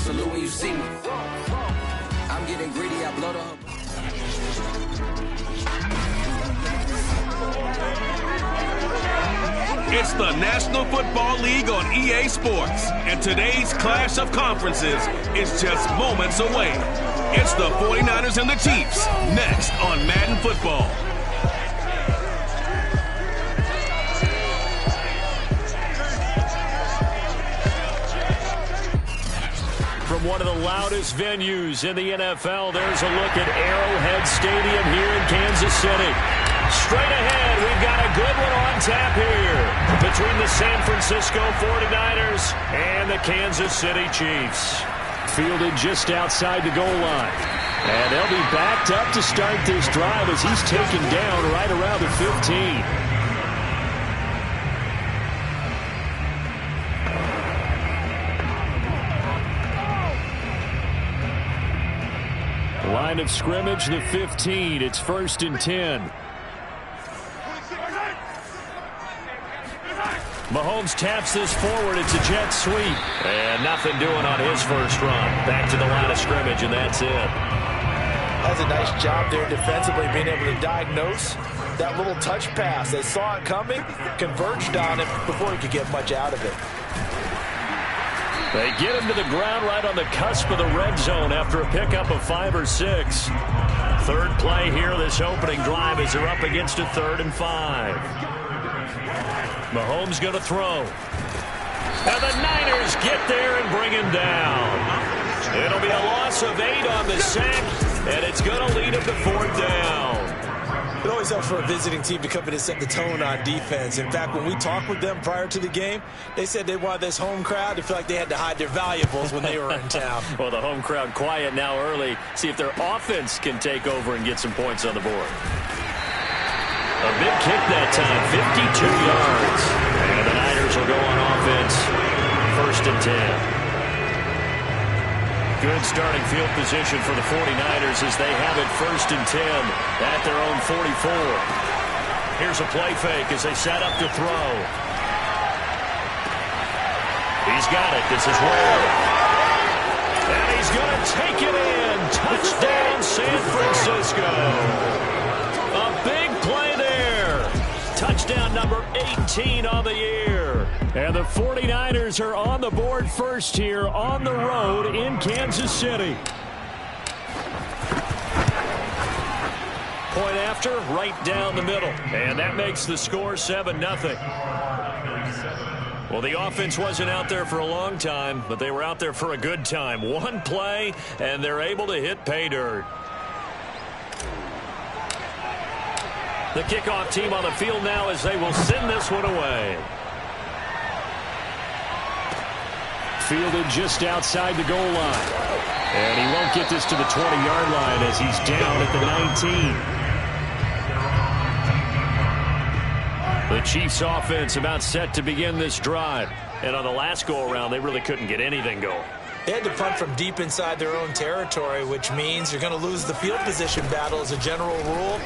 salute when you see me. I'm getting greedy, I blow the hook. It's the National Football League on EA Sports, and today's clash of conferences is just moments away. It's the 49ers and the Chiefs, next on Madden Football. From one of the loudest venues in the NFL, there's a look at Arrowhead Stadium here in Kansas City. Straight ahead, we've got a good one on tap here between the San Francisco 49ers and the Kansas City Chiefs. Fielded just outside the goal line. And they'll be backed up to start this drive as he's taken down right around the 15. Line of scrimmage, the 15. It's 1st and 10. Mahomes taps this forward. It's a jet sweep. And nothing doing on his first run. Back to the line of scrimmage, and that's it. Does a nice job there defensively, being able to diagnose that little touch pass. They saw it coming, converged on it before he could get much out of it. They get him to the ground right on the cusp of the red zone after a pickup of 5 or 6. Third play here, this opening drive, as they're up against a 3rd and 5. Mahomes going to throw. And the Niners get there and bring him down. It'll be a loss of 8 on the sack, and it's going to lead him to 4th down. It always helps for a visiting team to come in and set the tone on defense. In fact, when we talked with them prior to the game, they said they wanted this home crowd to feel like they had to hide their valuables when they were in town. Well, the home crowd quiet now early. See if their offense can take over and get some points on the board. A big kick that time, 52 yards. And the Niners will go on offense, 1st and 10. Good starting field position for the 49ers as they have it 1st and 10 at their own 44. Here's a play fake as they set up to throw. He's got it. This is Ware. And he's going to take it in. Touchdown, San Francisco. A big play there. Touchdown number 18 on the year. And the 49ers are on the board first here on the road in Kansas City. Point after, right down the middle. And that makes the score 7-0. Well, the offense wasn't out there for a long time, but they were out there for a good time. One play, and they're able to hit pay dirt. The kickoff team on the field now as they will send this one away. Fielded just outside the goal line. And he won't get this to the 20-yard line as he's down at the 19. The Chiefs offense about set to begin this drive. And on the last go-around, they really couldn't get anything going. They had to punt from deep inside their own territory, which means you're going to lose the field position battle as a general rule.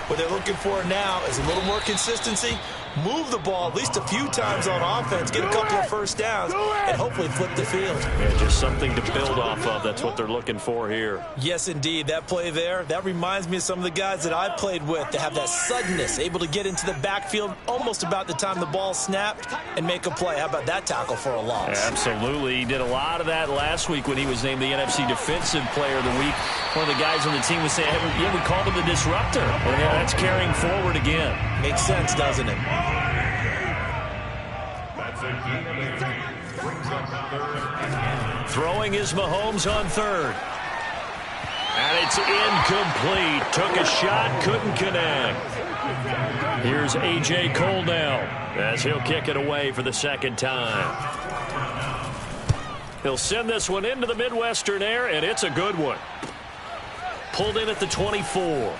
What they're looking for now is a little more consistency, move the ball at least a few times on offense, get a couple of first downs, and hopefully flip the field. Yeah, just something to build off of. That's what they're looking for here. Yes, indeed. That play there, that reminds me of some of the guys that I've played with that have that suddenness, able to get into the backfield almost about the time the ball snapped and make a play. How about that tackle for a loss? Absolutely. He did a lot of that last week when he was named the NFC Defensive Player of the Week. One of the guys on the team was saying, hey, yeah, we called him the disruptor. And yeah, that's carrying forward again. Makes sense, doesn't it? Throwing is Mahomes on 3rd. And it's incomplete. Took a shot, couldn't connect. Here's A.J. Cole now as he'll kick it away for the 2nd time. He'll send this one into the Midwestern air, and it's a good one. Pulled in at the 24.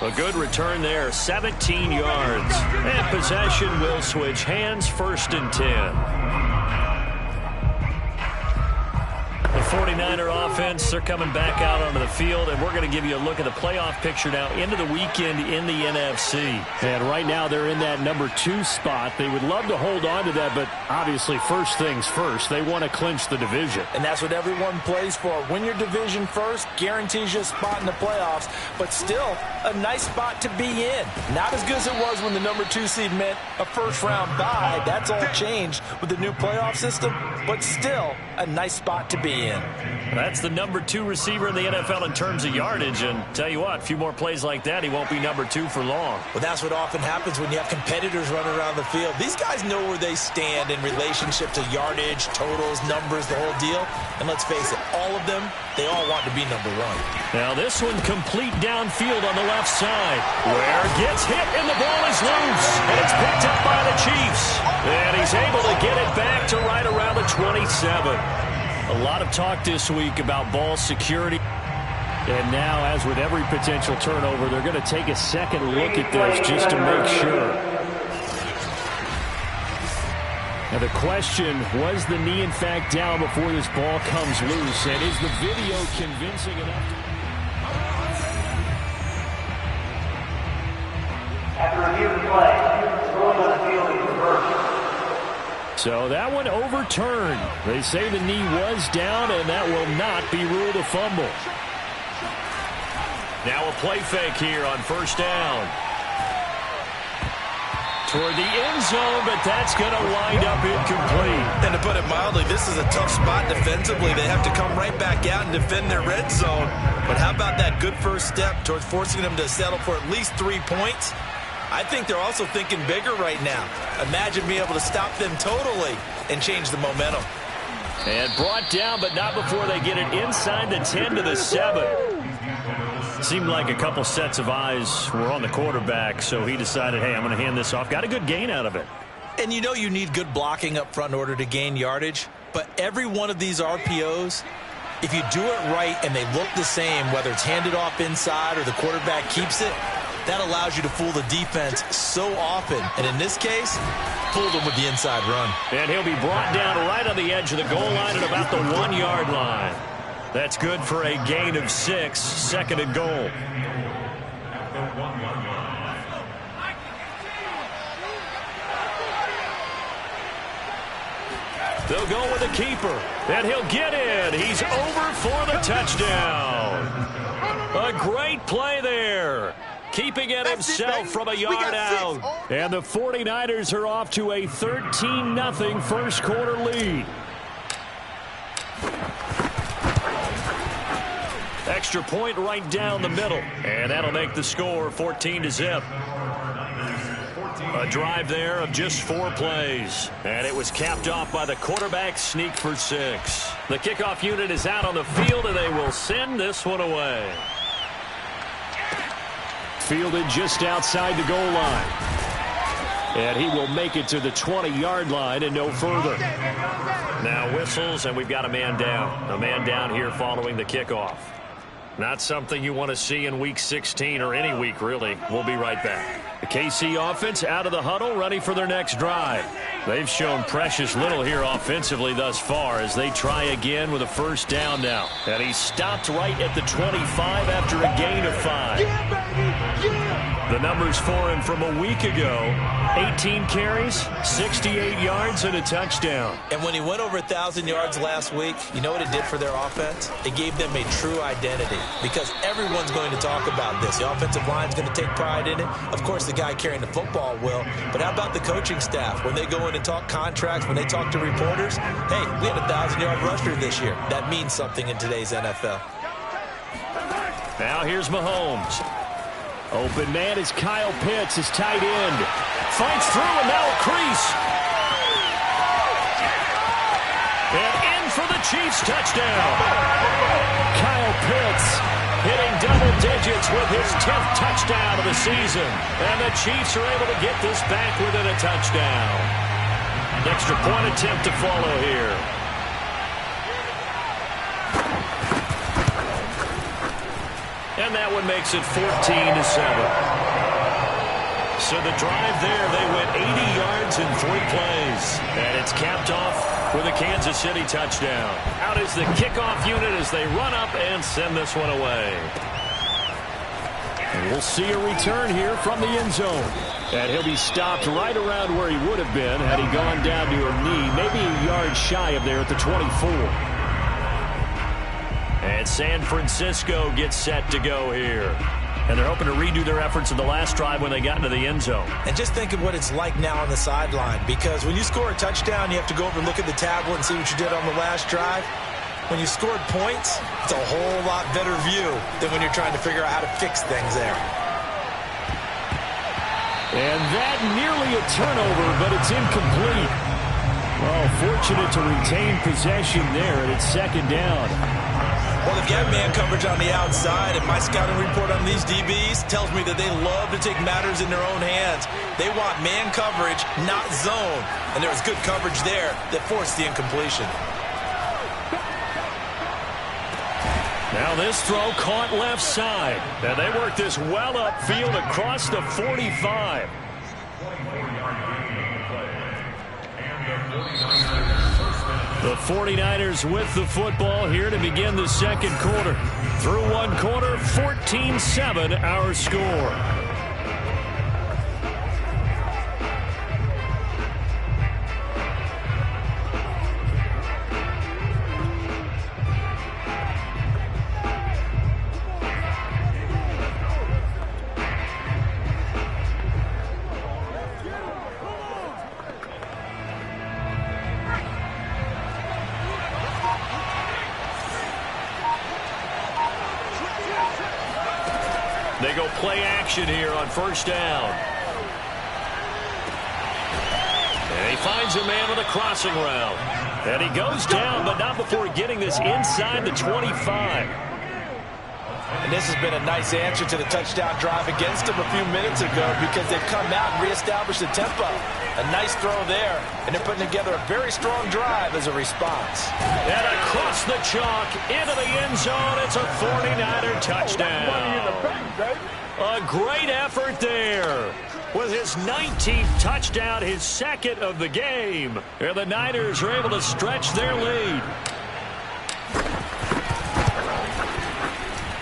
A good return there, 17 yards. And possession will switch hands, 1st and 10. The 49er offense, they're coming back out onto the field, and we're going to give you a look at the playoff picture now into the weekend in the NFC. And right now they're in that number 2 spot. They would love to hold on to that, but obviously first things first. They want to clinch the division. And that's what everyone plays for. Win your division first, guarantees you a spot in the playoffs, but still a nice spot to be in. Not as good as it was when the number 2 seed meant a first-round bye. That's all changed with the new playoff system, but still a nice spot to be in. That's the number 2 receiver in the NFL in terms of yardage, and tell you what, a few more plays like that, he won't be number 2 for long. Well, that's what often happens when you have competitors running around the field. These guys know where they stand in relationship to yardage, totals, numbers, the whole deal. And let's face it, all of them, they all want to be number 1. Now this one complete downfield on the left side. Ware gets hit and the ball is loose. And it's picked up by the Chiefs. And he's able to get it back to right around the 27. A lot of talk this week about ball security. And now, as with every potential turnover, they're going to take a second look at this just to make sure. Now the question, was the knee in fact down before this ball comes loose? And is the video convincing enough? After review of the play, ruling on the field is reversed. So that one overturned. They say the knee was down, and that will not be ruled a fumble. Now a play fake here on first down. Toward the end zone, but that's going to wind up incomplete. And to put it mildly, this is a tough spot defensively. They have to come right back out and defend their red zone. But how about that good first step towards forcing them to settle for at least 3 points? I think they're also thinking bigger right now. Imagine being able to stop them totally and change the momentum. And brought down, but not before they get it inside the 10 to the 7. Seemed like a couple sets of eyes were on the quarterback, so he decided, hey, I'm going to hand this off. Got a good gain out of it. And you know you need good blocking up front in order to gain yardage, but every one of these RPOs, if you do it right and they look the same, whether it's handed off inside or the quarterback keeps it, that allows you to fool the defense so often. And in this case, fooled them with the inside run. And he'll be brought down right on the edge of the goal line at about the 1-yard line. That's good for a gain of 6, second and goal. They'll go with a keeper, and he'll get in. He's over for the touchdown. A great play there. Keeping it himself from a yard out. And the 49ers are off to a 13-0 first quarter lead. Extra point right down the middle. And that'll make the score 14-0. A drive there of just 4 plays. And it was capped off by the quarterback sneak for 6. The kickoff unit is out on the field, and they will send this one away. Fielded just outside the goal line. And he will make it to the 20-yard line and no further. Now whistles, and we've got a man down. A man down here following the kickoff. Not something you want to see in Week 16 or any week, really. We'll be right back. The KC offense out of the huddle, ready for their next drive. They've shown precious little here offensively thus far as they try again with a first down now. And he stopped right at the 25 after a gain of 5. The numbers for him from a week ago, 18 carries, 68 yards, and a touchdown. And when he went over 1,000 yards last week, you know what it did for their offense? It gave them a true identity because everyone's going to talk about this. The offensive line's going to take pride in it. Of course, the guy carrying the football will. But how about the coaching staff? When they go in and talk contracts, when they talk to reporters, hey, we had a 1,000-yard rusher this year. That means something in today's NFL. Now here's Mahomes. Open man is Kyle Pitts, his tight end. Fights through and now a crease. And in for the Chiefs touchdown. Kyle Pitts hitting double digits with his 10th touchdown of the season. And the Chiefs are able to get this back within a touchdown. An extra point attempt to follow here. And that one makes it 14-7. So the drive there, they went 80 yards in 3 plays. And it's capped off with a Kansas City touchdown. Out is the kickoff unit as they run up and send this one away. And we'll see a return here from the end zone. And he'll be stopped right around where he would have been had he gone down to a knee, maybe a yard shy of there at the 24. And San Francisco gets set to go here. And they're hoping to redo their efforts in the last drive when they got into the end zone. And just think of what it's like now on the sideline, because when you score a touchdown, you have to go over and look at the tablet and see what you did on the last drive. When you scored points, it's a whole lot better view than when you're trying to figure out how to fix things there. And that nearly a turnover, but it's incomplete. Well, fortunate to retain possession there, and it's second down. Well, if you have man coverage on the outside, and my scouting report on these DBs tells me that they love to take matters in their own hands. They want man coverage, not zone. And there was good coverage there that forced the incompletion. Now this throw caught left side. And they work this well upfield across the 45. The 49ers with the football here to begin the second quarter. Through one quarter, 14-7 our score. They go play action here on first down. And he finds a man with a crossing route. And he goes down, but not before getting this inside the 25. And this has been a nice answer to the touchdown drive against them a few minutes ago, because they've come out and reestablished the tempo. A nice throw there, and they're putting together a very strong drive as a response. And across the chalk into the end zone, it's a 49er touchdown. A great effort there. With his 19th touchdown, his second of the game. And the Niners are able to stretch their lead.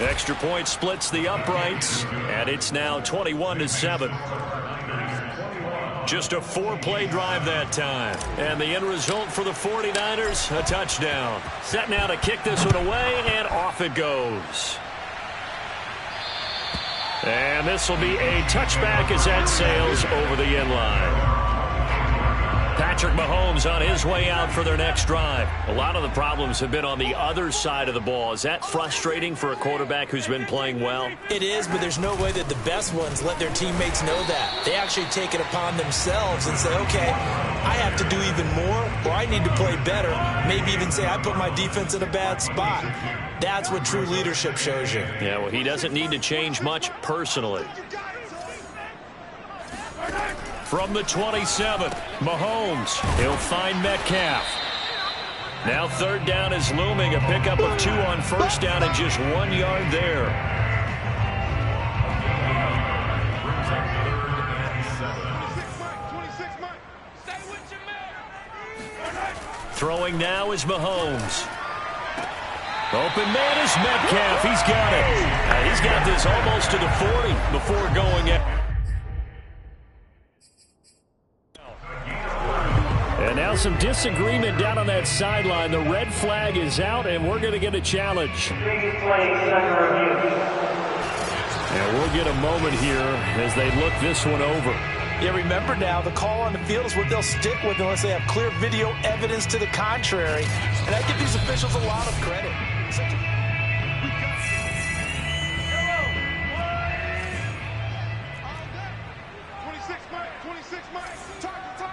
Extra point splits the uprights, and it's now 21-7. Just a 4-play drive that time. And the end result for the 49ers, a touchdown. Set now to kick this one away, and off it goes. And this will be a touchback as that sails over the end line. Patrick Mahomes on his way out for their next drive. A lot of the problems have been on the other side of the ball. Is that frustrating for a quarterback who's been playing well? It is, but there's no way that the best ones let their teammates know that. They actually take it upon themselves and say, okay, I have to do even more, or I need to play better. Maybe even say I put my defense in a bad spot. That's what true leadership shows you. Yeah, well, he doesn't need to change much personally. From the 27, Mahomes. He'll find Metcalf. Now third down is looming. A pickup of 2 on first down and just 1 yard there. Throwing now is Mahomes. Open man is Metcalf. He's got it. He's got this almost to the 40 before going in. And now some disagreement down on that sideline. The red flag is out, and we're going to get a challenge. And we'll get a moment here as they look this one over. Yeah, remember now, the call on the field is what they'll stick with unless they have clear video evidence to the contrary. And I give these officials a lot of credit.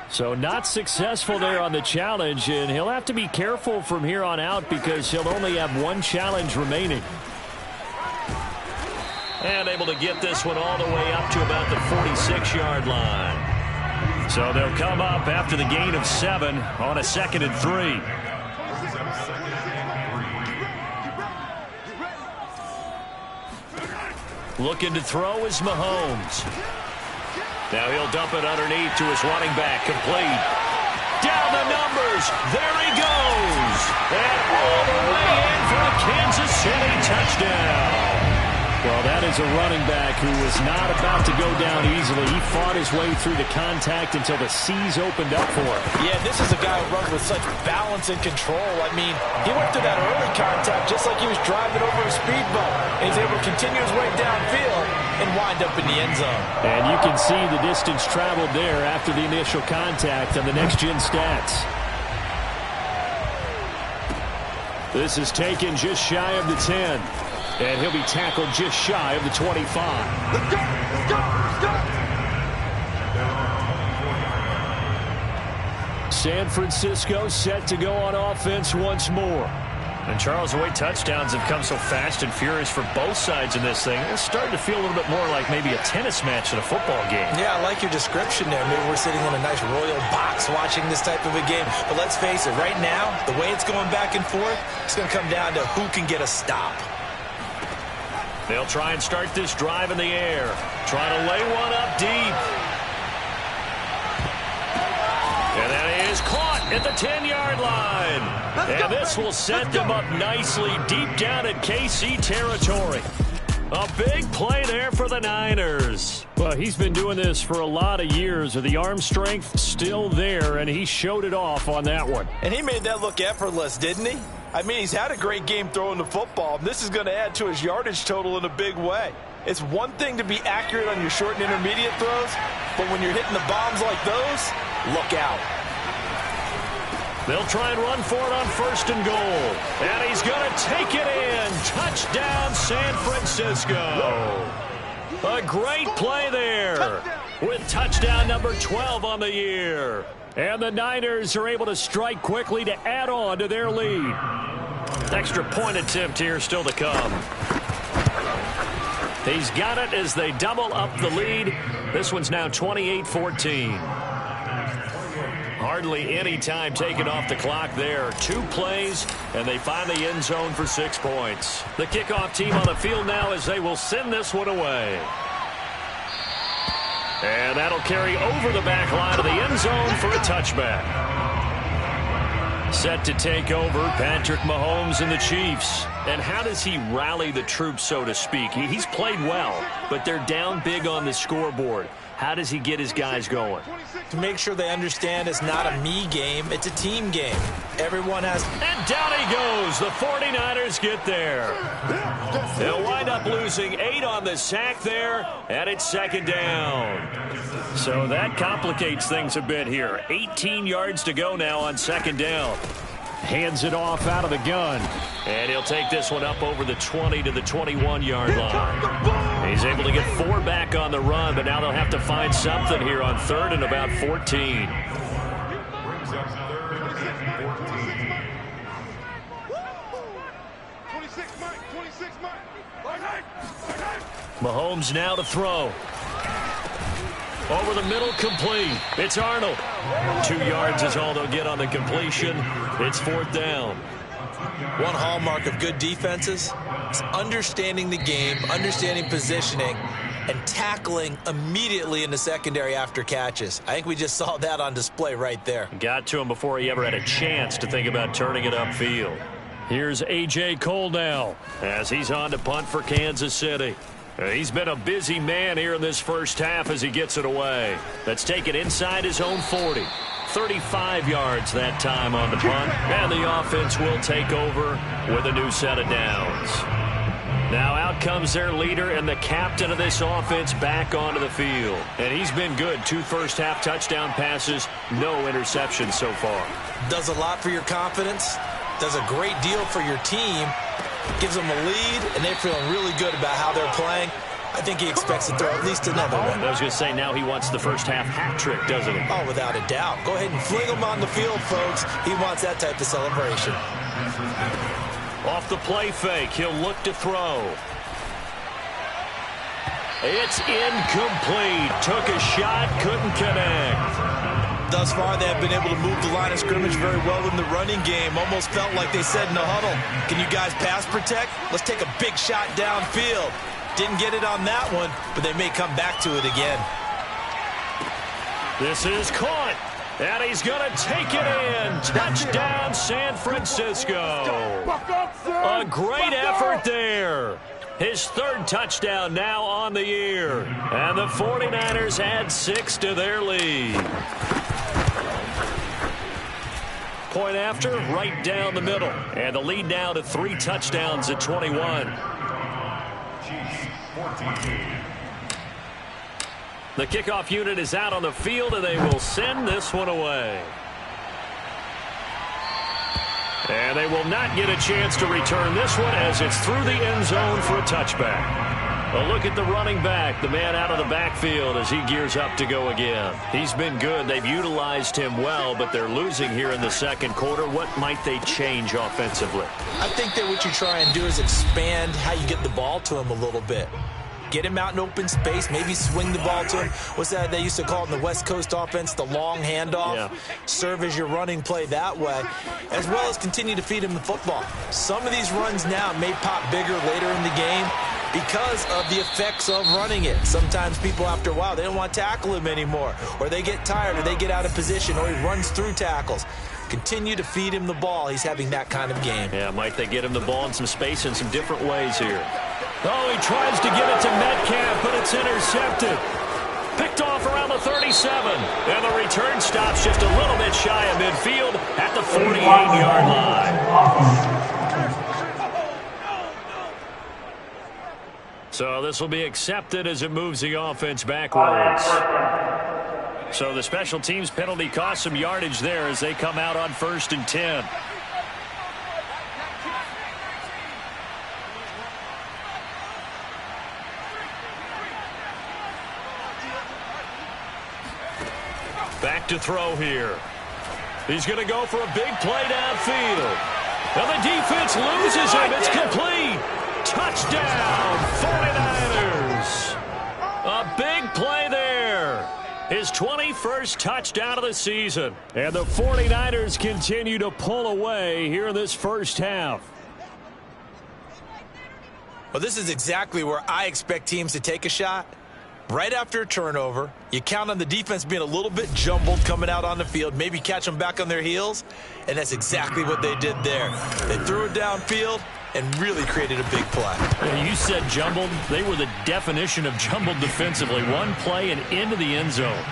So not successful there on the challenge, and he'll have to be careful from here on out because he'll only have 1 challenge remaining. And able to get this one all the way up to about the 46-yard line. So they'll come up after the gain of 7 on a 2nd and 3. Looking to throw is Mahomes. Now he'll dump it underneath to his running back. Complete. Down the numbers. There he goes. And all the way in for a Kansas City touchdown. Well, that is a running back who was not about to go down easily. He fought his way through the contact until the seas opened up for him. Yeah, this is a guy who runs with such balance and control. I mean, he went through that early contact just like he was driving over a speed bump. And he's able to continue his way downfield and wind up in the end zone. And you can see the distance traveled there after the initial contact on the next-gen stats. This is taken just shy of the 10. And he'll be tackled just shy of the 25. Let's go! Let's go! Let's go! San Francisco set to go on offense once more. And Charles, the way touchdowns have come so fast and furious for both sides in this thing, it's starting to feel a little bit more like maybe a tennis match than a football game. Yeah, I like your description there. Maybe we're sitting in a nice royal box watching this type of a game. But let's face it, right now, the way it's going back and forth, it's going to come down to who can get a stop. They'll try and start this drive in the air. Trying to lay one up deep. And that is caught at the 10-yard line. And this will set them up nicely deep down in KC territory. A big play there for the Niners. Well, he's been doing this for a lot of years. The arm strength still there, and he showed it off on that one. And he made that look effortless, didn't he? I mean, he's had a great game throwing the football. This is going to add to his yardage total in a big way. It's one thing to be accurate on your short and intermediate throws, but when you're hitting the bombs like those, look out. They'll try and run for it on 1st and goal. And he's going to take it in. Touchdown, San Francisco. A great play there with touchdown number 12 on the year. And the Niners are able to strike quickly to add on to their lead. Extra point attempt here still to come. He's got it as they double up the lead. This one's now 28-14. Hardly any time taken off the clock there. 2 plays, and they find the end zone for 6 points. The kickoff team on the field now as they will send this one away. And that'll carry over the back line of the end zone for a touchback. Set to take over, Patrick Mahomes and the Chiefs. And how does he rally the troops, so to speak? He's played well, but they're down big on the scoreboard. How does he get his guys going? To make sure they understand it's not a me game, it's a team game. Everyone has... And down he goes. The 49ers get there. They'll wind up losing 8 on the sack there, and it's 2nd down. So that complicates things a bit here. 18 yards to go now on 2nd down. Hands it off out of the gun. And he'll take this one up over the 20 to the 21-yard line. He's able to get 4 back on the run, but now they'll have to find something here on 3rd and about 14. Mahomes now to throw. Over the middle, complete. It's Arnold. 2 yards is all they'll get on the completion. It's 4th down. One hallmark of good defenses is understanding the game, understanding positioning, and tackling immediately in the secondary after catches. I think we just saw that on display right there. Got to him before he ever had a chance to think about turning it upfield. Here's A.J. Cole now as he's on to punt for Kansas City. He's been a busy man here in this first half as he gets it away. That's taken inside his own 40. 35 yards that time on the punt. And the offense will take over with a new set of downs. Now out comes their leader and the captain of this offense back onto the field. And he's been good. 2 first-half touchdown passes, no interceptions so far. Does a lot for your confidence. Does a great deal for your team. Gives them a lead, and they're feeling really good about how they're playing. I think he expects to throw at least another one. I was going to say, now he wants the first-half hat trick, doesn't he? Oh, without a doubt. Go ahead and fling him on the field, folks. He wants that type of celebration. Off the play fake, he'll look to throw. It's incomplete. Took a shot, couldn't connect. Thus far, they have been able to move the line of scrimmage very well in the running game. Almost felt like they said in the huddle, can you guys pass protect? Let's take a big shot downfield. Didn't get it on that one, but they may come back to it again. This is caught, and he's going to take it in. Touchdown, San Francisco. A great effort there. His third touchdown now on the year. And the 49ers add 6 to their lead. Point after, right down the middle. And the lead now to 3 touchdowns at 21. The kickoff unit is out on the field, and they will send this one away. And they will not get a chance to return this one as it's through the end zone for a touchback. A look at the running back, the man out of the backfield as he gears up to go again. He's been good. They've utilized him well, but they're losing here in the second quarter. What might they change offensively? I think that what you try and do is expand how you get the ball to him a little bit. Get him out in open space, maybe swing the ball to him. What's that they used to call in the West Coast offense, the long handoff? Yeah. Serve as your running play that way, as well as continue to feed him the football. Some of these runs now may pop bigger later in the game because of the effects of running it. Sometimes people, after a while, they don't want to tackle him anymore, or they get tired, or they get out of position, or he runs through tackles. Continue to feed him the ball. He's having that kind of game. Yeah, might they get him the ball in some space in some different ways here. Oh, he tries to get it to Metcalf, but it's intercepted. Picked off around the 37. And the return stops just a little bit shy of midfield at the 48-yard line. So this will be accepted as it moves the offense backwards. So the special teams penalty cost some yardage there as they come out on 1st and 10. Back to throw here. He's going to go for a big play downfield. And the defense loses him. It's complete. Touchdown, 49ers. A big play there. His 21st touchdown of the season. And the 49ers continue to pull away here in this first half. Well, this is exactly where I expect teams to take a shot. Right after a turnover, you count on the defense being a little bit jumbled coming out on the field, maybe catch them back on their heels, and that's exactly what they did there. They threw it downfield and really created a big play. You said jumbled. They were the definition of jumbled defensively. One play and into the end zone.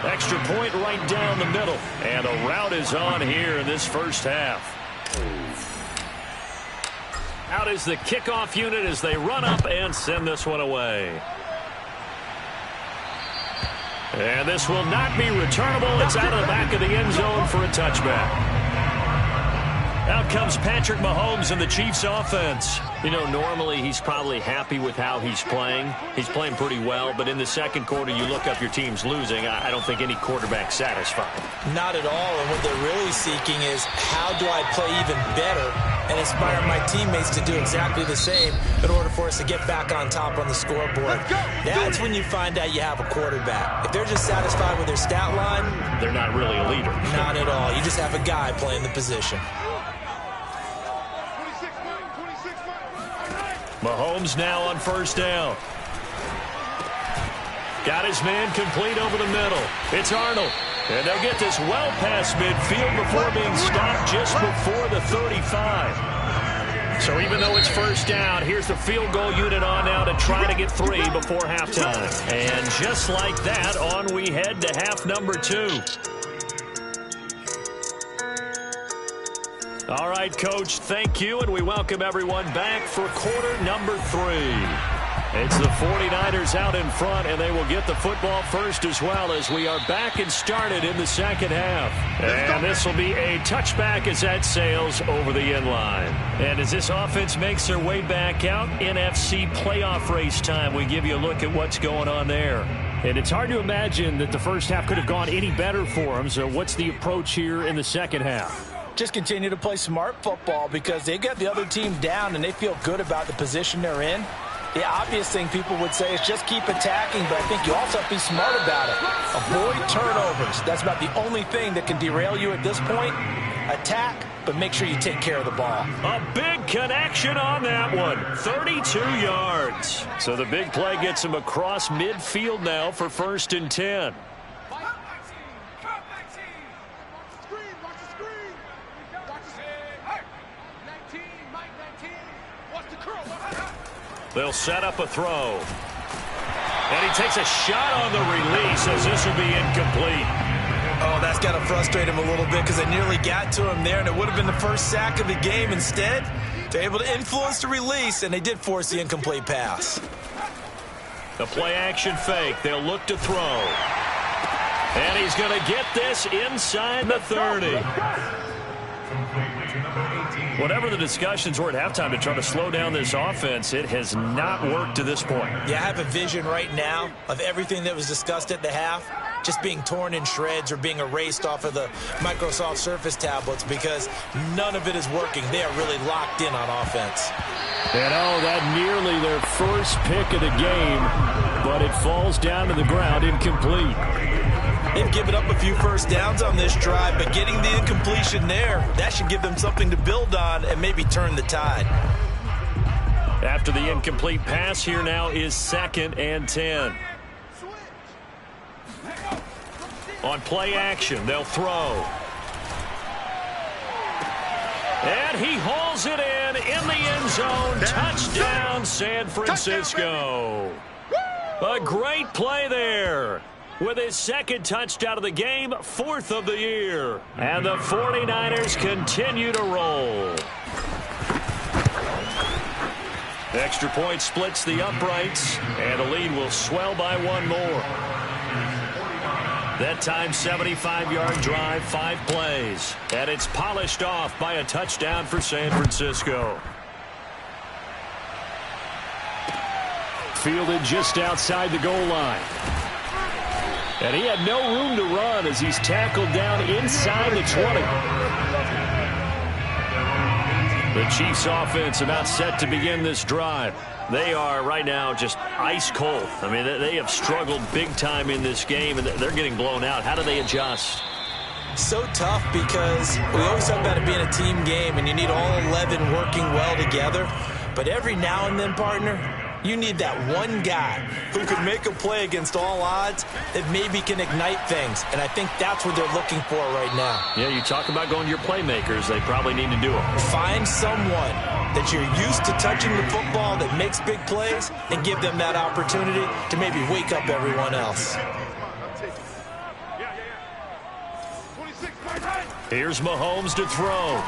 Extra point right down the middle. And a route is on here in this first half. Out is the kickoff unit as they run up and send this one away. And this will not be returnable. It's out of the back of the end zone for a touchback. Out comes Patrick Mahomes and the Chiefs offense. You know, normally he's probably happy with how he's playing. He's playing pretty well, but in the second quarter, you look up your team's losing. I don't think any quarterback's satisfied. Not at all, and what they're really seeking is how do I play even better and inspire my teammates to do exactly the same in order for us to get back on top on the scoreboard. That's when you find out you have a quarterback. If they're just satisfied with their stat line, they're not really a leader. Not at all. You just have a guy playing the position. Mahomes now on first down. Got his man complete over the middle. It's Arnold. And they'll get this well past midfield before being stopped just before the 35. So even though it's first down, here's the field goal unit on now to try to get 3 before halftime. And just like that, on we head to half number 2. All right, Coach, thank you, and we welcome everyone back for quarter number 3. It's the 49ers out in front, and they will get the football first as well as we are back and started in the second half. And this will be a touchback as that sails over the end line. And as this offense makes their way back out, NFC playoff race time, we give you a look at what's going on there. And it's hard to imagine that the first half could have gone any better for them, so what's the approach here in the second half? Just continue to play smart football because they got the other team down and they feel good about the position they're in. The obvious thing people would say is just keep attacking, but I think you also have to be smart about it. Avoid turnovers. That's about the only thing that can derail you at this point. Attack, but make sure you take care of the ball. A big connection on that one. 32 yards. So the big play gets him across midfield now for 1st and 10. They'll set up a throw. And he takes a shot on the release as this will be incomplete. Oh, that's got to frustrate him a little bit because they nearly got to him there, and it would have been the first sack of the game. Instead, they're able to influence the release, and they did force the incomplete pass. The play-action fake. They'll look to throw. And he's going to get this inside the 30. Whatever the discussions were at halftime to try to slow down this offense, it has not worked to this point. Yeah, I have a vision right now of everything that was discussed at the half just being torn in shreds or being erased off of the Microsoft Surface tablets because none of it is working. They are really locked in on offense. And that nearly their first pick of the game, but it falls down to the ground incomplete. They've given up a few first downs on this drive, but getting the incompletion there, that should give them something to build on and maybe turn the tide. After the incomplete pass, here now is 2nd and 10. On play action, they'll throw. And he hauls it in the end zone. Touchdown, San Francisco. A great play there. With his 2nd touchdown of the game, 4th of the year. And the 49ers continue to roll. The extra point splits the uprights, and the lead will swell by 1 more. That time, 75-yard drive, 5 plays. And it's polished off by a touchdown for San Francisco. Fielded just outside the goal line. And he had no room to run as he's tackled down inside the 20. The Chiefs offense about set to begin this drive. They are right now just ice cold. I mean, they have struggled big time in this game, and they're getting blown out. How do they adjust? So tough because we always talk about it being a team game, and you need all 11 working well together. But every now and then, partner, you need that one guy who can make a play against all odds that maybe can ignite things. And I think that's what they're looking for right now. Yeah, you talk about going to your playmakers. They probably need to do it. Find someone that you're used to touching the football that makes big plays and give them that opportunity to maybe wake up everyone else. Here's Mahomes to throw.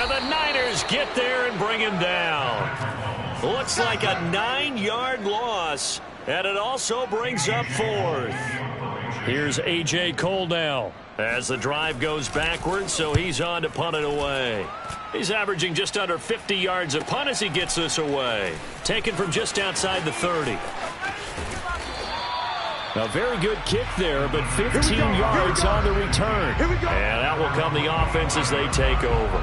And the Niners get there and bring him down. Looks like a 9-yard loss, and it also brings up 4th. Here's A.J. Cole now as the drive goes backwards, so he's on to punt it away. He's averaging just under 50 yards a punt as he gets this away. Taken from just outside the 30. A very good kick there, but 15 yards on the return. And out will come the offense as they take over.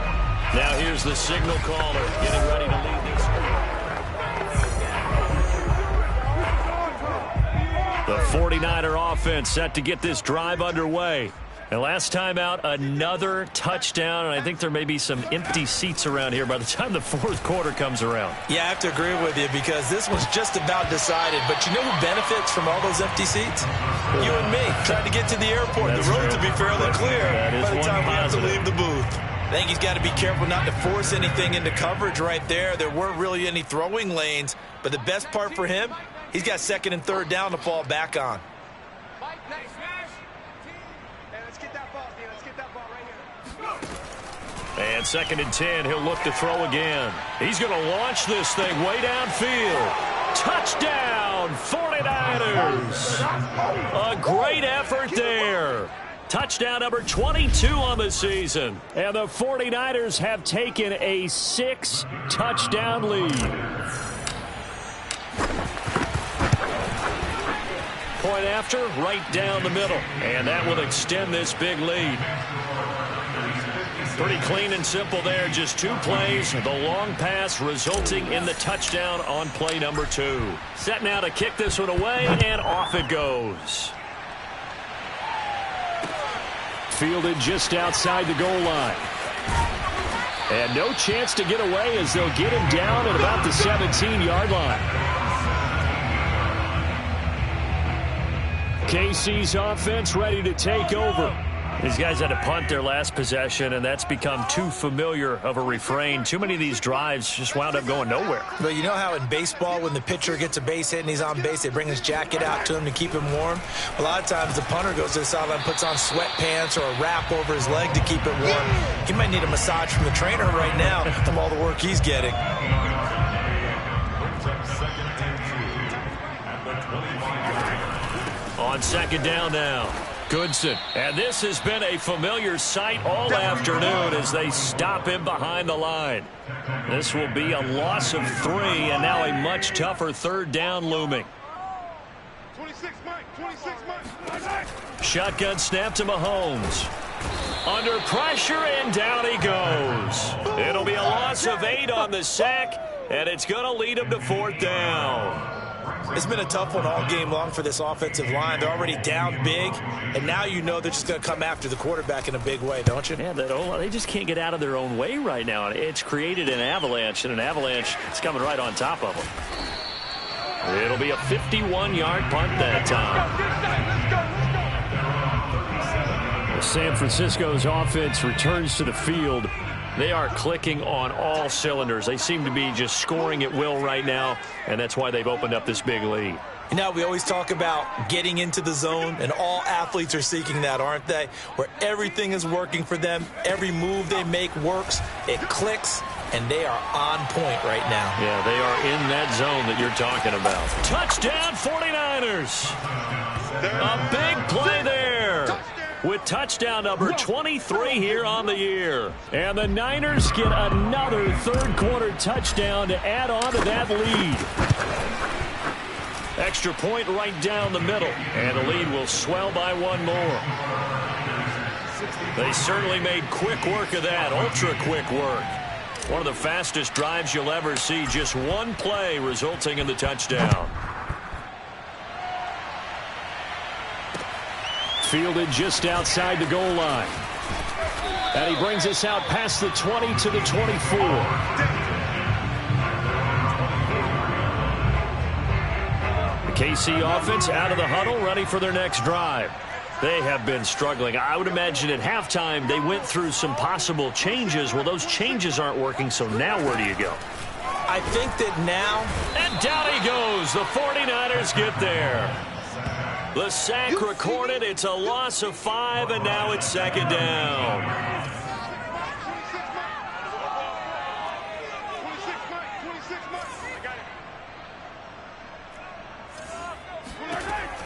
Now here's the signal caller getting ready to lead this. The 49er offense set to get this drive underway. And last time out, another touchdown, and I think there may be some empty seats around here by the time the 4th quarter comes around. Yeah, I have to agree with you because this one's just about decided. But you know who benefits from all those empty seats? You and me, trying to get to the airport. The roads will be fairly clear by the time we have to leave the booth. I think he's got to be careful not to force anything into coverage right there. There weren't really any throwing lanes. But the best part for him, he's got 2nd and 3rd down to fall back on. And 2nd and 10, he'll look to throw again. He's going to launch this thing way downfield. Touchdown, 49ers. A great effort there. Touchdown number 22 on the season. And the 49ers have taken a 6-touchdown lead. Point after, right down the middle. And that will extend this big lead. Pretty clean and simple there. Just 2 plays. The long pass resulting in the touchdown on play number 2. Set now to kick this one away, and off it goes. Fielded just outside the goal line. And no chance to get away as they'll get him down at about the 17-yard line. KC's offense ready to take over. These guys had to punt their last possession, and that's become too familiar of a refrain. Too many of these drives just wound up going nowhere. But you know how in baseball, when the pitcher gets a base hit and he's on base, they bring his jacket out to him to keep him warm? A lot of times the punter goes to the sideline, puts on sweatpants or a wrap over his leg to keep it warm. He might need a massage from the trainer right now from all the work he's getting. On second down now, Goodson. And this has been a familiar sight all afternoon as they stop him behind the line. This will be a loss of 3, and now a much tougher third down looming. 26, Mike. Shotgun snap to Mahomes. Under pressure, and down he goes. It'll be a loss of 8 on the sack, and it's going to lead him to 4th down. It's been a tough one all game long for this offensive line. They're already down big, and now you know they're just going to come after the quarterback in a big way, don't you? Yeah, they just can't get out of their own way right now. It's created an avalanche, and an avalanche is coming right on top of them. It'll be a 51-yard punt that time. San Francisco's offense returns to the field. They are clicking on all cylinders. They seem to be just scoring at will right now, and that's why they've opened up this big lead. You know, we always talk about getting into the zone, and all athletes are seeking that, aren't they? Where everything is working for them. Every move they make works. It clicks, and they are on point right now. Yeah, they are in that zone that you're talking about. Touchdown 49ers. A big play there. With touchdown number 23 here on the year. And the Niners get another third-quarter touchdown to add on to that lead. Extra point right down the middle. And the lead will swell by 1 more. They certainly made quick work of that, ultra-quick work. One of the fastest drives you'll ever see. Just one play resulting in the touchdown. Fielded just outside the goal line. And he brings us out past the 20 to the 24. The KC offense out of the huddle, ready for their next drive. They have been struggling. I would imagine at halftime they went through some possible changes. Well, those changes aren't working, so now where do you go? I think that now... And down he goes. The 49ers get there. The sack recorded. It's a loss of 5, and now it's second down. 26,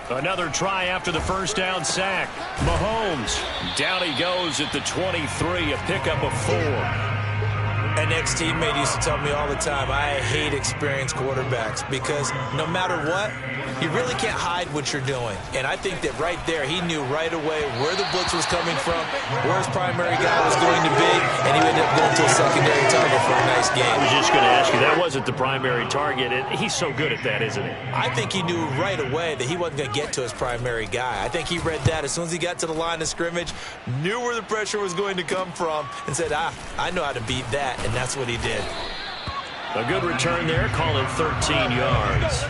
Mike. Another try after the first down sack. Mahomes, down he goes at the 23, a pickup of 4. An ex-teammate used to tell me all the time, I hate experienced quarterbacks because no matter what, you really can't hide what you're doing. And I think that right there, he knew right away where the blitz was coming from, where his primary guy was going to be, and he ended up going to a secondary target for a nice game. I was just going to ask you, that wasn't the primary target. He's so good at that, isn't he? I think he knew right away that he wasn't going to get to his primary guy. I think he read that as soon as he got to the line of scrimmage, knew where the pressure was going to come from, and said, I know how to beat that. And that's what he did. A good return there, call it 13 yards.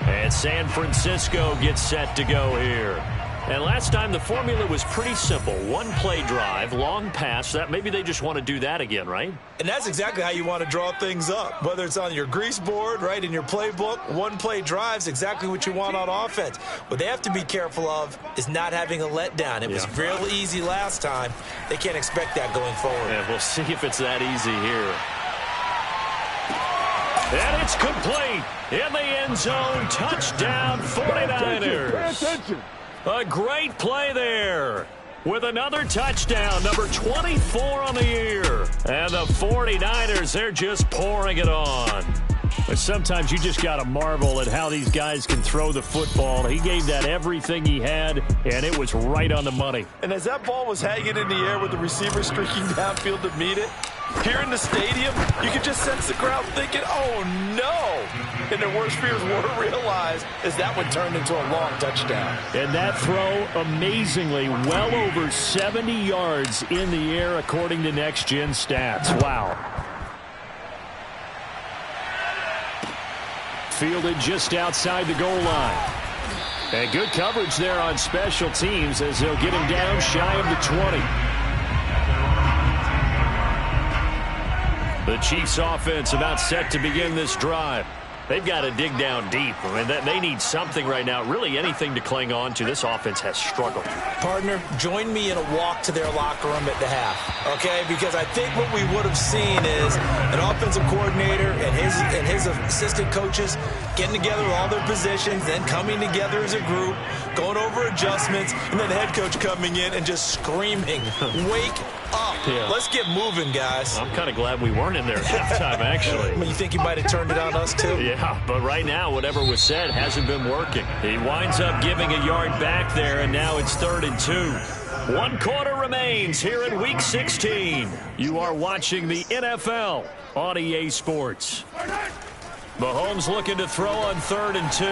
And San Francisco gets set to go here. And last time the formula was pretty simple. One play drive, long pass. That maybe they just want to do that again, right? And that's exactly how you want to draw things up. Whether it's on your grease board, right, in your playbook, one play drive's exactly what you want on offense. What they have to be careful of is not having a letdown. It was real easy last time. They can't expect that going forward. Yeah, we'll see if it's that easy here. And it's complete in the end zone. Touchdown 49ers. Pay attention. A great play there with another touchdown, number 24 on the year. And the 49ers, they're just pouring it on. But sometimes you just got to marvel at how these guys can throw the football. He gave that everything he had, and it was right on the money. And as that ball was hanging in the air with the receiver streaking downfield to meet it, here in the stadium, you could just sense the crowd thinking, oh, no. And their worst fears were realized as that one turned into a long touchdown. And that throw, amazingly, well over 70 yards in the air, according to Next Gen Stats. Wow. Fielded just outside the goal line. And good coverage there on special teams as they'll get him down shy of the 20. The Chiefs offense about set to begin this drive. They've got to dig down deep. I mean, they need something right now, really anything to cling on to. This offense has struggled. Partner, join me in a walk to their locker room at the half, okay? Because I think what we would have seen is an offensive coordinator and his assistant coaches getting together with all their positions, then coming together as a group, going over adjustments, and then the head coach coming in and just screaming, wake up. Yeah. Let's get moving, guys. I'm kind of glad we weren't in there at halftime, actually. I mean, you think he might have turned it on us, too? Yeah, but right now, whatever was said hasn't been working. He winds up giving a yard back there, and now it's 3rd and 2. 1 quarter remains here in Week 16. You are watching the NFL on EA Sports. Mahomes looking to throw on 3rd and 2.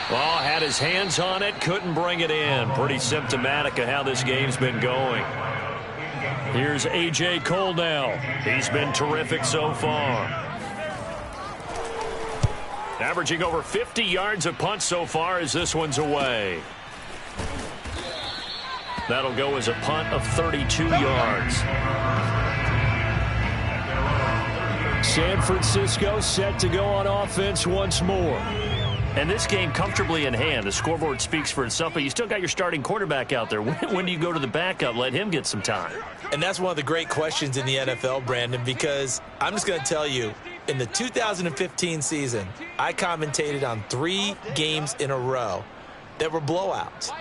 Well, had his hands on it, couldn't bring it in. Pretty symptomatic of how this game's been going. Here's A.J. Cole now. He's been terrific so far. Averaging over 50 yards a punt so far as this one's away. That'll go as a punt of 32 yards. San Francisco set to go on offense once more. And this game comfortably in hand. The scoreboard speaks for itself, but you still got your starting quarterback out there. When do you go to the backup? Let him get some time. And that's one of the great questions in the NFL, Brandon, because I'm just going to tell you, in the 2015 season, I commentated on 3 games in a row that were blowouts.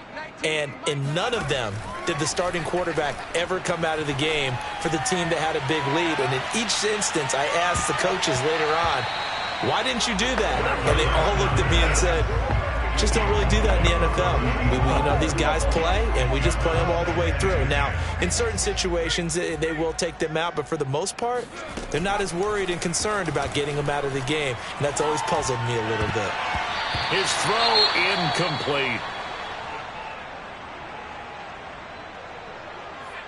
And in none of them did the starting quarterback ever come out of the game for the team that had a big lead. And in each instance, I asked the coaches later on, why didn't you do that? And they all looked at me and said, just don't really do that in the NFL. These guys play, and we just play them all the way through. Now, in certain situations, they will take them out, but for the most part, they're not as worried and concerned about getting them out of the game. And that's always puzzled me a little bit. His throw incomplete.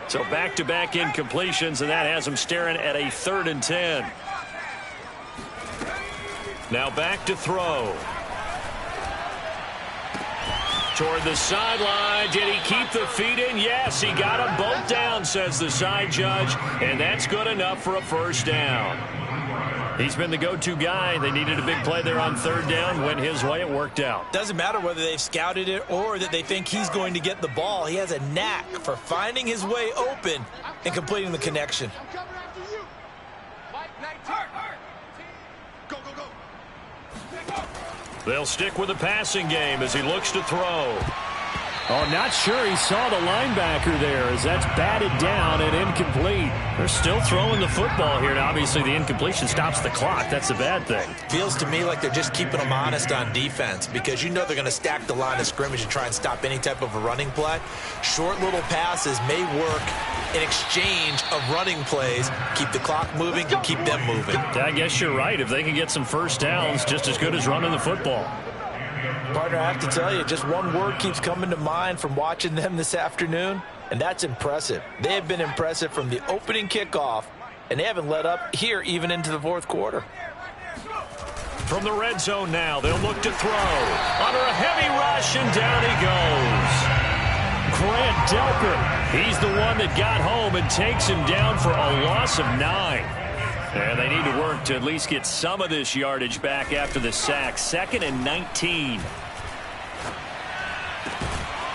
So back-to-back incompletions, and that has him staring at a 3rd and 10. Now back to throw. Toward the sideline. Did he keep the feet in? Yes, he got them both down, says the side judge. And that's good enough for a first down. He's been the go-to guy. They needed a big play there on 3rd down. Went his way. It worked out. Doesn't matter whether they've scouted it or that they think he's going to get the ball. He has a knack for finding his way open and completing the connection. They'll stick with the passing game as he looks to throw. Oh, not sure he saw the linebacker there as that's batted down and incomplete. They're still throwing the football here. Now, obviously, the incompletion stops the clock. That's the bad thing. Feels to me like they're just keeping them honest on defense because you know they're going to stack the line of scrimmage and try and stop any type of a running play. Short little passes may work in exchange of running plays. Keep the clock moving and keep them moving. I guess you're right. If they can get some first downs, just as good as running the football. Partner, I have to tell you, just one word keeps coming to mind from watching them this afternoon, and that's impressive. They have been impressive from the opening kickoff, and they haven't let up here even into the 4th quarter. From the red zone now, they'll look to throw. Under a heavy rush, and down he goes. Grant Delpit, he's the one that got home and takes him down for a loss of 9. And they need to work to at least get some of this yardage back after the sack. 2nd and 19.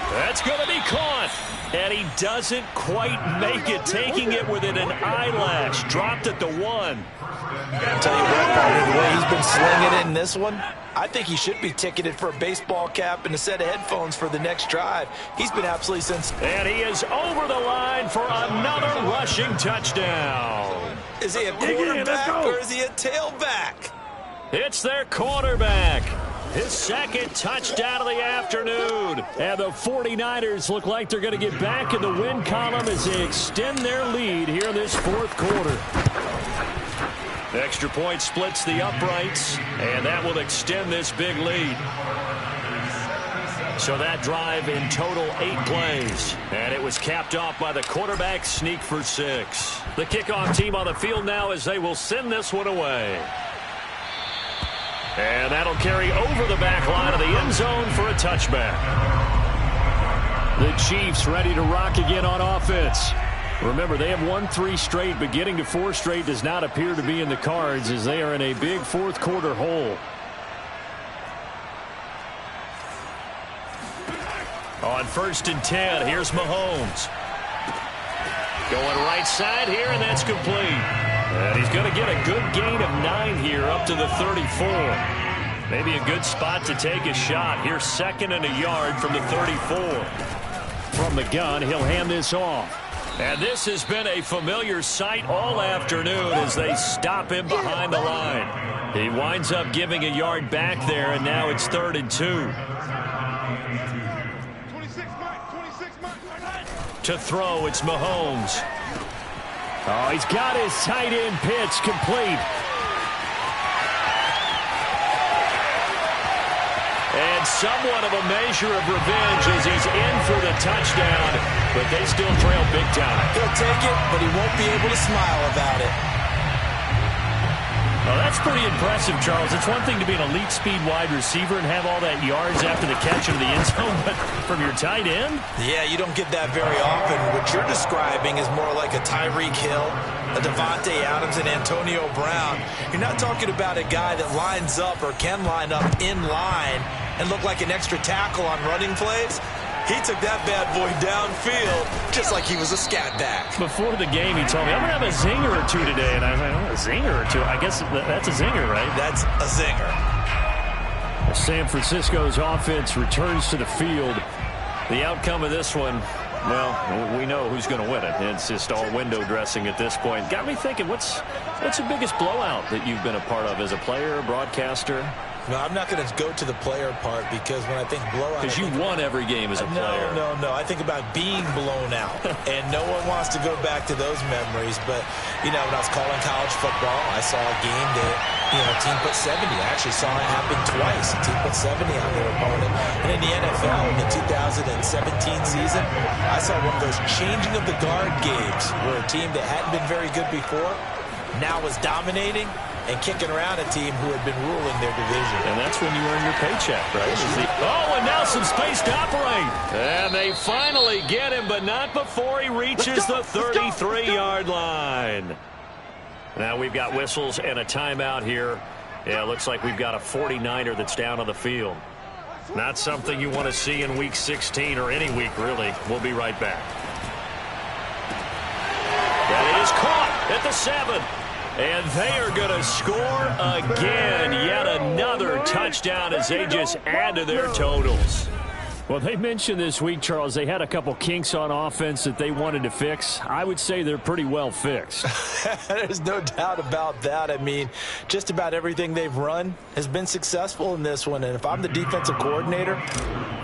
That's going to be caught. And he doesn't quite make it, taking it within an eyelash. Dropped at the 1. I'll tell you what, partner, the way he's been slinging it in this one, I think he should be ticketed for a baseball cap and a set of headphones for the next drive. He's been absolutely sensational. And he is over the line for another rushing touchdown. Is he a quarterback or is he a tailback? It's their quarterback. His 2nd touchdown of the afternoon. And the 49ers look like they're going to get back in the win column as they extend their lead here in this 4th quarter. Extra point splits the uprights, and that will extend this big lead. So that drive in total 8 plays, and it was capped off by the quarterback sneak for 6. The kickoff team on the field now as they will send this one away. And that'll carry over the back line of the end zone for a touchback. The Chiefs ready to rock again on offense. Remember, they have won 3 straight, but getting to 4 straight does not appear to be in the cards as they are in a big fourth quarter hole. On 1st and 10, here's Mahomes. Going right side here, and that's complete. And he's going to get a good gain of 9 here up to the 34. Maybe a good spot to take a shot. Here's 2nd and a yard from the 34. From the gun, he'll hand this off. And this has been a familiar sight all afternoon as they stop him behind the line. He winds up giving a yard back there, and now it's 3rd and 2. To throw, it's Mahomes. Oh, he's got his tight end pitch complete. And somewhat of a measure of revenge as he's in for the touchdown, but they still trail big time. He'll take it, but he won't be able to smile about it. Well, that's pretty impressive, Charles. It's one thing to be an elite speed wide receiver and have all that yards after the catch into the end zone, but from your tight end? Yeah, you don't get that very often. What you're describing is more like a Tyreek Hill, a Devontae Adams, and Antonio Brown. You're not talking about a guy that lines up or can line up in line and look like an extra tackle on running plays. He took that bad boy downfield just like he was a scat back. Before the game, he told me, I'm going to have a zinger or two today. And I was like, oh, a zinger or two? I guess that's a zinger, right? That's a zinger. San Francisco's offense returns to the field. The outcome of this one, well, we know who's going to win it. It's just all window dressing at this point. Got me thinking, what's the biggest blowout that you've been a part of as a player, broadcaster? No, I'm not going to go to the player part because when I think blowout... Because you won every game as a player. No. I think about being blown out. And no one wants to go back to those memories. But, you know, when I was calling college football, I saw a game that, you know, a team put 70. I actually saw it happen twice. A team put 70 on their opponent. And in the NFL, in the 2017 season, I saw one of those changing of the guard games where a team that hadn't been very good before now was dominating and kicking around a team who had been ruling their division. And that's when you earn your paycheck, right? Oh, and now some space to operate. And they finally get him, but not before he reaches the 33-yard line. Now we've got whistles and a timeout here. Yeah, it looks like we've got a 49er that's down on the field. Not something you want to see in Week 16 or any week, really. We'll be right back. That is caught at the 7. And they are going to score again. Yet another touchdown as they just add to their totals. Well, they mentioned this week, Charles, they had a couple kinks on offense that they wanted to fix. I would say they're pretty well fixed. There's no doubt about that. I mean, just about everything they've run has been successful in this one. And if I'm the defensive coordinator,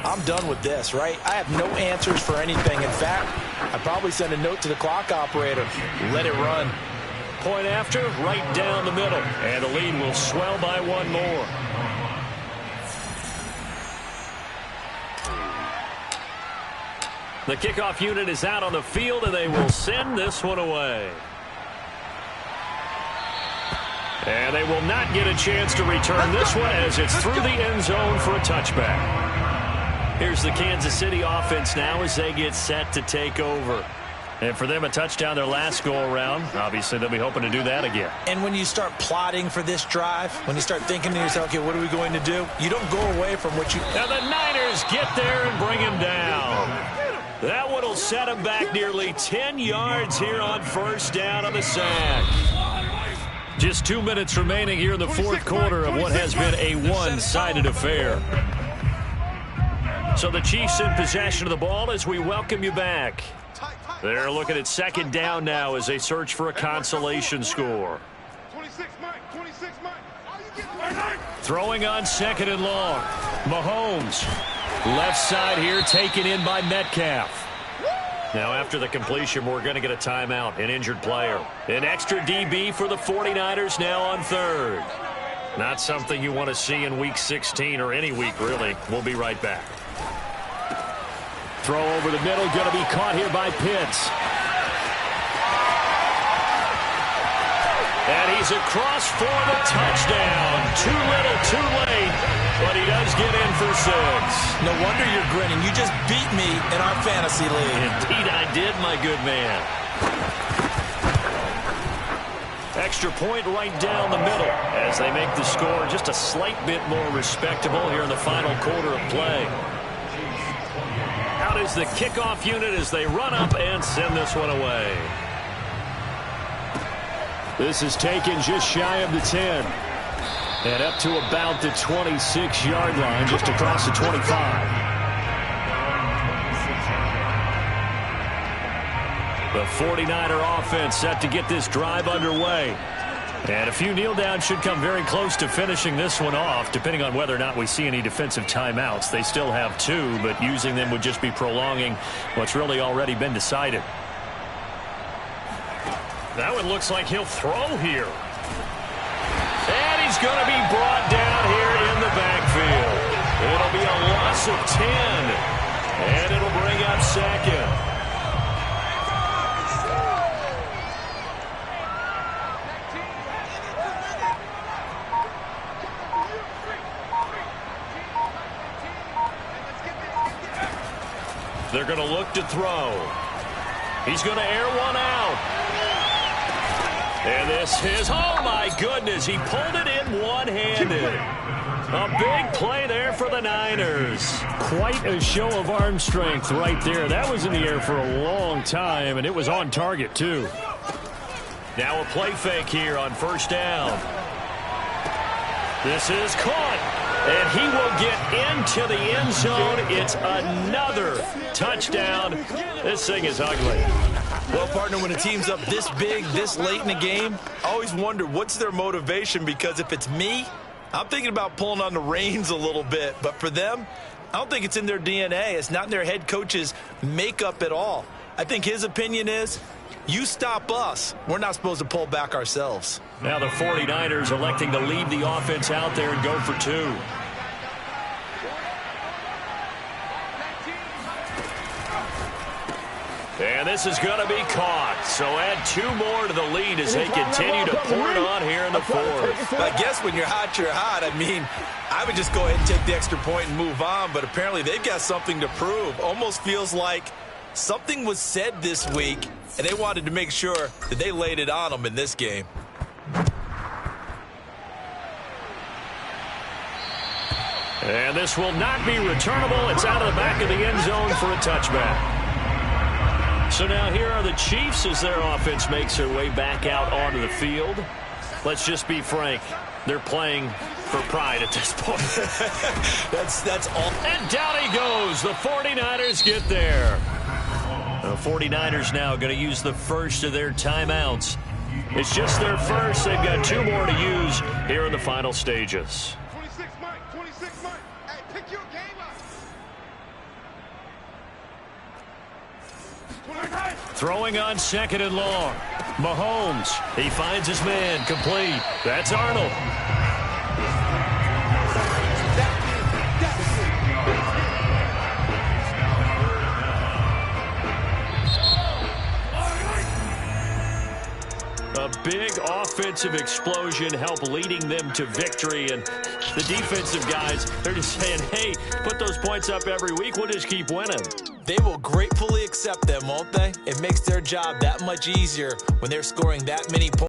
I'm done with this, right? I have no answers for anything. In fact, I'd probably send a note to the clock operator. Let it run. Point after, right down the middle. And the lead will swell by one more. The kickoff unit is out on the field, and they will send this one away. And they will not get a chance to return this one as it's through the end zone for a touchback. Here's the Kansas City offense now as they get set to take over. And for them, a touchdown their last go-around. Obviously, they'll be hoping to do that again. And when you start plotting for this drive, when you start thinking to yourself, okay, what are we going to do? You don't go away from what you... And the Niners get there and bring him down. That one will set him back nearly 10 yards here on first down on the sack. Just 2 minutes remaining here in the fourth quarter of what has been a one-sided affair. So the Chiefs in possession of the ball as we welcome you back. They're looking at second down now as they search for a consolation score. 26, Mike. 26, Mike. Throwing on second and long. Mahomes. Left side here taken in by Metcalf. Now after the completion, we're going to get a timeout, an injured player. An extra DB for the 49ers now on third. Not something you want to see in Week 16 or any week, really. We'll be right back. Throw over the middle, going to be caught here by Pitts. And he's goes across for the touchdown. Too little, too late, but he does get in for 6. No wonder you're grinning. You just beat me in our fantasy league. Indeed I did, my good man. Extra point right down the middle as they make the score just a slight bit more respectable here in the final quarter of play. Out is the kickoff unit as they run up and send this one away. This is taken just shy of the 10. And up to about the 26-yard line, just across the 25. The 49er offense set to get this drive underway. And a few kneel downs should come very close to finishing this one off, depending on whether or not we see any defensive timeouts. They still have 2, but using them would just be prolonging what's really already been decided. That one looks like he'll throw here. And he's going to be brought down here in the backfield. It'll be a loss of 10. And it'll bring up second. They're going to look to throw. He's going to air one out. And this is, oh my goodness, he pulled it in one-handed. A big play there for the Niners. Quite a show of arm strength right there. That was in the air for a long time, and it was on target too. Now a play fake here on first down. This is caught. And he will get into the end zone. It's another touchdown. This thing is ugly. Well, partner, when a team's up this big, this late in the game, I always wonder what's their motivation, because if it's me, I'm thinking about pulling on the reins a little bit. But for them, I don't think it's in their DNA. It's not in their head coach's makeup at all. I think his opinion is, you stop us, we're not supposed to pull back ourselves. Now the 49ers electing to leave the offense out there and go for 2. And this is going to be caught. So add 2 more to the lead as they continue to pour it on here in the 4th. I guess when you're hot, you're hot. I mean, I would just go ahead and take the extra point and move on, but apparently they've got something to prove. Almost feels like something was said this week, and they wanted to make sure that they laid it on them in this game. And this will not be returnable. It's out of the back of the end zone for a touchback. So now here are the Chiefs as their offense makes their way back out onto the field. Let's just be frank. They're playing for pride at this point. That's all. And down he goes. The 49ers get there. The 49ers now going to use the first of their timeouts. It's just their first. They've got 2 more to use here in the final stages. 26 Mike, 26 Mike. Hey, pick your game up. Throwing on 2nd and long. Mahomes, he finds his man, complete. That's Arnold. A big offensive explosion helped leading them to victory, and the defensive guys, they're just saying, hey, put those points up every week, we'll just keep winning. They will gratefully accept them, won't they? It makes their job that much easier when they're scoring that many points.